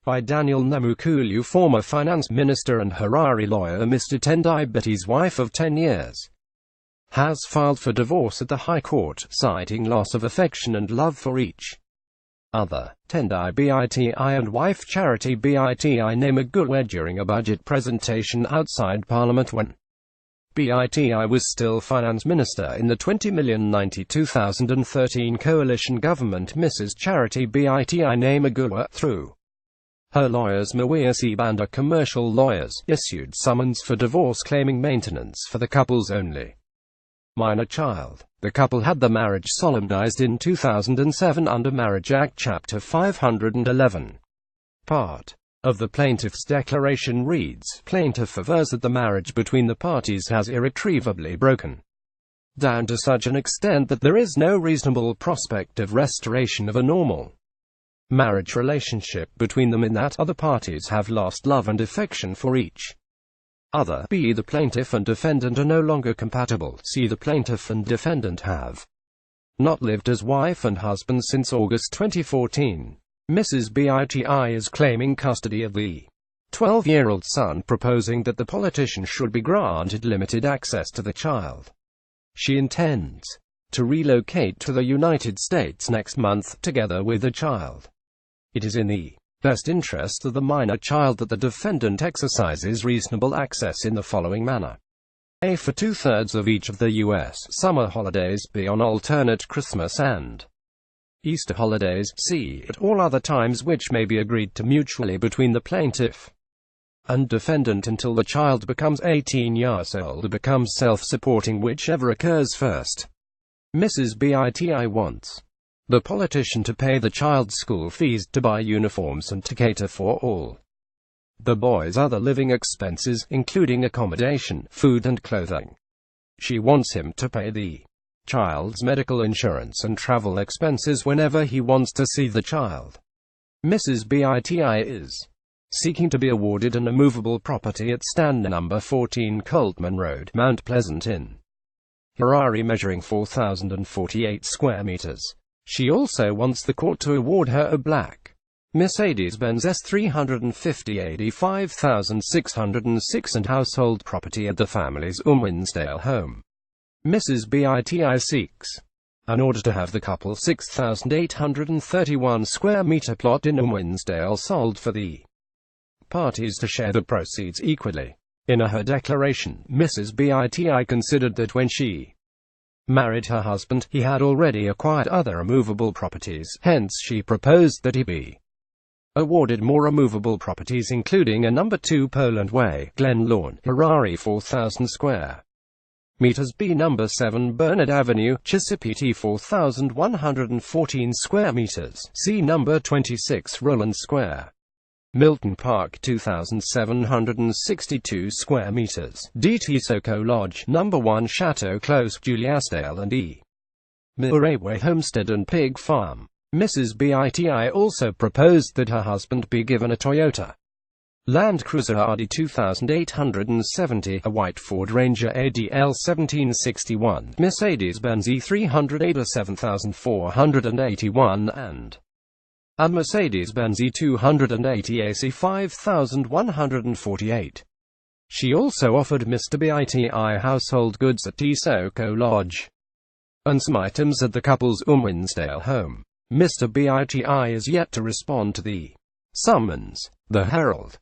by Daniel Namukulu, former finance minister and Harare lawyer. Mr. Tendai, Biti's wife of 10 years, has filed for divorce at the High Court, citing loss of affection and love for each other. Tendai Biti and wife Charity Biti Namagula were during a budget presentation outside Parliament when Biti was still finance minister in the 20,092,013 coalition government. Mrs. Charity Biti Namagula, through her lawyers Mawia Banda commercial lawyers, issued summons for divorce claiming maintenance for the couple's only minor child. The couple had the marriage solemnized in 2007 under Marriage Act Chapter 511. Part of the plaintiff's declaration reads, plaintiff avers that the marriage between the parties has irretrievably broken down to such an extent that there is no reasonable prospect of restoration of a normal marriage relationship between them, in that other parties have lost love and affection for each other. B. The plaintiff and defendant are no longer compatible. C. The plaintiff and defendant have not lived as wife and husband since August 2014. Mrs. Biti is claiming custody of the 12-year-old son, proposing that the politician should be granted limited access to the child. She intends to relocate to the United States next month, together with the child. It is in the best interest of the minor child that the defendant exercises reasonable access in the following manner. A. For 2/3 of each of the U.S. summer holidays. B. On alternate Christmas and Easter holidays. C. At all other times which may be agreed to mutually between the plaintiff and defendant until the child becomes 18 years old or becomes self-supporting, whichever occurs first. Mrs. Biti wants the politician to pay the child's school fees, to buy uniforms and to cater for all the boy's other living expenses, including accommodation, food and clothing. She wants him to pay the child's medical insurance and travel expenses whenever he wants to see the child. Mrs. Biti is seeking to be awarded an immovable property at Stand No. 14 Coltman Road, Mount Pleasant in Harare, measuring 4,048 square meters. She also wants the court to award her a black Mercedes-Benz S350 85,606 and household property at the family's Winsdale home. Mrs. Biti seeks an order to have the couple's 6,831 square meter plot in Winsdale sold for the parties to share the proceeds equally. In her declaration, Mrs. Biti considered that when she married her husband, he had already acquired other immovable properties, hence she proposed that he be awarded more immovable properties, including a No. 2 Poland Way, Glen Lawn, Harare 4,000 square meters. B. No. 7 Bernard Avenue, Chisipiti 4,114 square meters. C. No. 26 Roland Square, Milton Park 2,762 square meters. D. Tisoko Lodge, No. 1 Chateau Close, Juliasdale and E. Mirewe Homestead and Pig Farm. Mrs. Biti also proposed that her husband be given a Toyota Land Cruiser RD 2870, a white Ford Ranger ADL 1761, Mercedes-Benz E300 ADA 7481 and a Mercedes-Benz E280 AC 5148. She also offered Mr. Biti household goods at Tisoko Lodge and some items at the couple's Winsdale home. Mr. Biti is yet to respond to the summons. The Herald.